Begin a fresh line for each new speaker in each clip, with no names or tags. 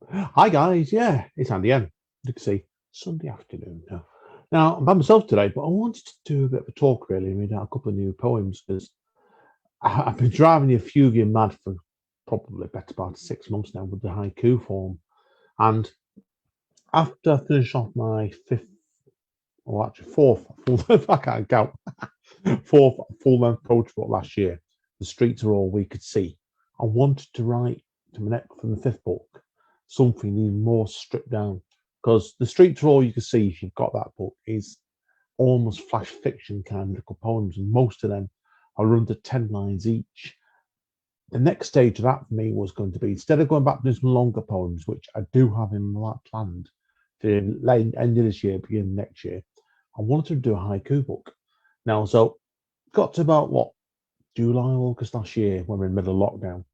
Hi guys, yeah, it's Andy N. You can see Sunday afternoon now. Now I'm by myself today, but I wanted to do a bit of a talk really and read out a couple of new poems because I've been driving a few of you mad for probably better part of 6 months now with the haiku form. And after I finish off my fifth, or actually fourth, full, I can't count, fourth full length poetry book last year, The Streets Are All We Could See. I wanted to write to my next from the fifth book something even more stripped down because The Streets Are All You Could See, if you've got that book, is almost flash fiction kind of little poems, and most of them are under 10 lines each. The next stage of that for me was going to be instead of going back to some longer poems, which I do have in my planned to late end of this year, beginning next year, I wanted to do a haiku book. Now, so got to about what July, August last year when we were in the middle of lockdown.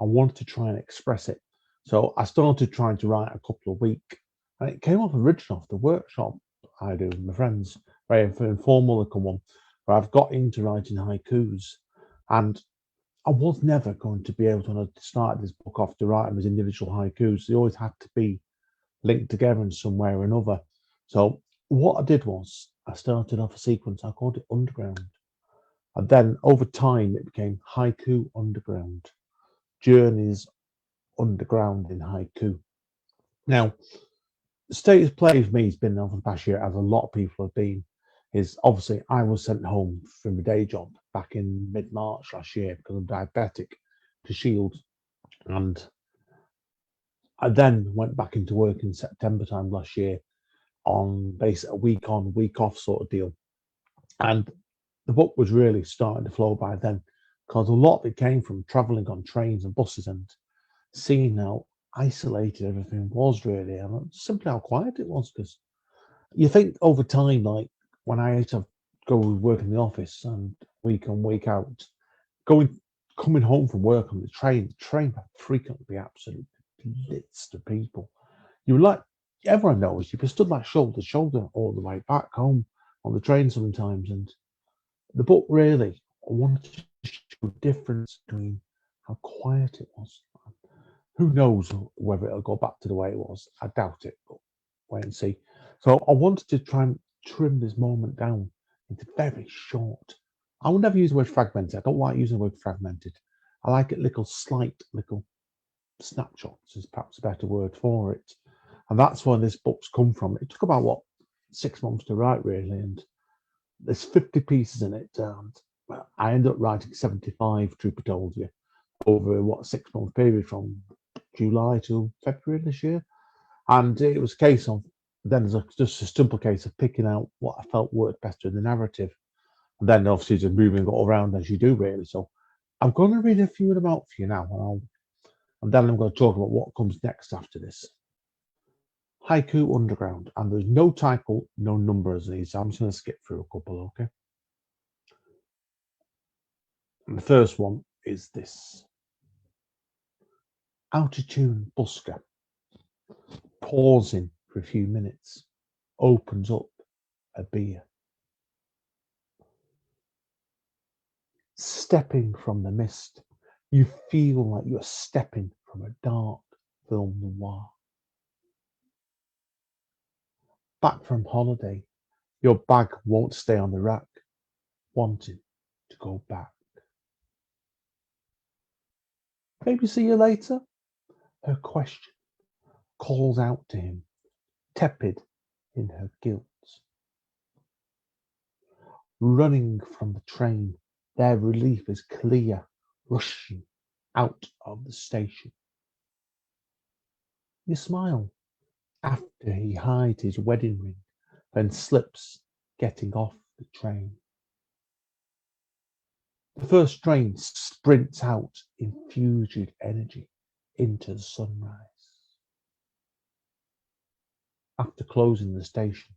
I wanted to try and express it. So I started trying to write a couple of weeks, and it came off original off the workshop I do with my friends, very informal little one, where I've got into writing haikus. And I was never going to be able to start this book off to write them as individual haikus. They always had to be linked together in some way or another. So what I did was I started off a sequence, I called it Underground. And then over time it became Haiku Underground, Journeys Underground in Haiku. Now, the state of play for me has been over the past year, as a lot of people have been, is obviously I was sent home from a day job back in mid-March last year because I'm diabetic to Shield. And I then went back into work in September time last year on basically a week on, week off sort of deal. And the book was really starting to flow by then because a lot of it came from traveling on trains and buses and seeing how isolated everything was really and simply how quiet it was. Because you think over time, like when I used to go work in the office and week on, week out, going coming home from work on the train would frequently be absolutely blitzed of people. You were like, everyone knows, you stood like shoulder to shoulder all the way back home on the train sometimes. And the book really wanted to show a difference between how quiet it was. Who knows whether it'll go back to the way it was? I doubt it, but wait and see. So I wanted to try and trim this moment down into very short. I would never use the word fragmented. I don't like using the word fragmented. I like it little slight little snapshots is perhaps a better word for it. And that's where this book's come from. It took about what 6 months to write really, and there's 50 pieces in it. And I ended up writing 75, truth be told you, over what 6 month period from July to February this year. And it was a case of then there's just a simple case of picking out what I felt worked best in the narrative. And then obviously just moving it all around as you do really. So I'm going to read a few of them out for you now. And then I'm going to talk about what comes next after this. Haiku Underground. And there's no title, no numbers in these. So I'm just going to skip through a couple, okay? And the first one is this. Out of tune busker, pausing for a few minutes, opens up a beer. Stepping from the mist, you feel like you're stepping from a dark film noir. Back from holiday, your bag won't stay on the rack, wanting to go back. Maybe see you later? Her question calls out to him, tepid in her guilt. Running from the train, their relief is clear, rushing out of the station. You smile after he hides his wedding ring, then slips, getting off the train. The first train sprints out in fugid energy into the sunrise. After closing the station,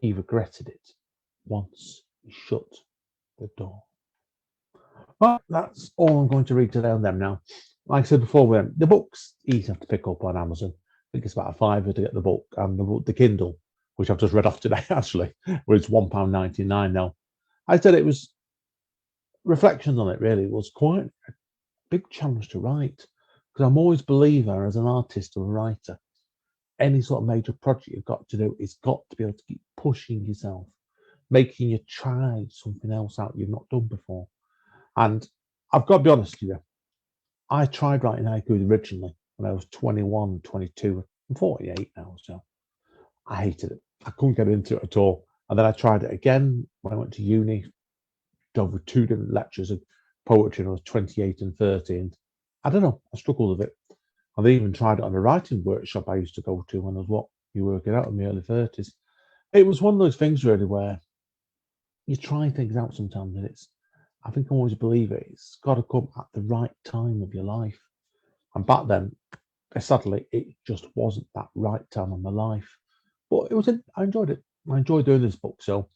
he regretted it once he shut the door. Well, that's all I'm going to read today on them now. Like I said before, the book's easy enough to pick up on Amazon. I think it's about a fiver to get the book, and the Kindle, which I've just read off today, actually, where it's £1.99 now. I said it was reflections on it. Really, it was quite a big challenge to write because I'm always a believer as an artist or a writer, any sort of major project you've got to do, it's got to be able to keep pushing yourself, making you try something else out you've not done before. And I've got to be honest with you, I tried writing haikus originally when I was 21, 22. I'm 48 now, so I hated it. I couldn't get into it at all. And then I tried it again when I went to uni, did over 2 different lectures of poetry when I was 28 and 30. And I don't know, I struggled with it. I've even tried it on a writing workshop I used to go to when I was you working out in my early 30s. It was one of those things really where you try things out sometimes and I think I always believe it's got to come at the right time of your life. And back then, sadly, it just wasn't that right time of my life. But I enjoyed it. I enjoyed doing this book. So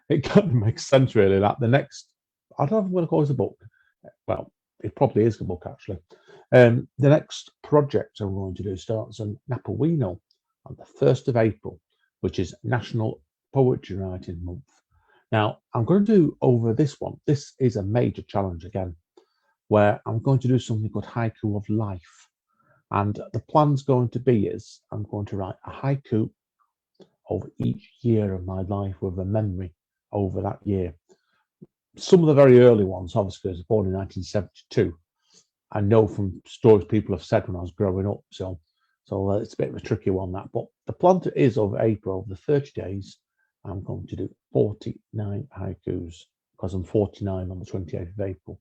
it kind of makes sense really that the next, I don't know if I'm going to call this a book. Well, it probably is a book actually. The next project I'm going to do starts on Napawino on the 1st of April, which is National Poetry Writing Month. Now, I'm going to do over this one. This is a major challenge again, where I'm going to do something called Haiku of Life. And the plan's going to be is I'm going to write a haiku over each year of my life with a memory over that year. Some of the very early ones, obviously, I was born in 1972. I know from stories people have said when I was growing up. So it's a bit of a tricky one, that. But the plan is over April, over the 30 days, I'm going to do 49 haikus because I'm 49 on the 28th of April.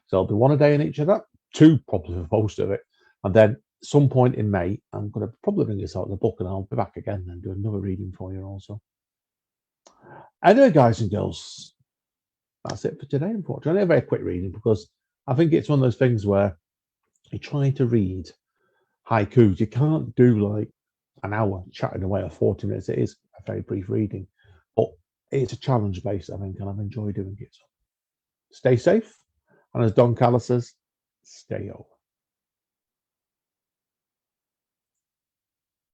So I'll do one a day in each of that, 2 probably for most of it. And then some point in May, I'm going to probably bring this out in the book and I'll be back again and do another reading for you also. Anyway, guys and girls, that's it for today, unfortunately. A very quick reading because I think it's one of those things where you're trying to read haikus. You can't do like an hour chatting away or 40 minutes. It is a very brief reading, but it's a challenge based, I think, and I've enjoyed doing it. So stay safe. And as Don Callis says, stay old.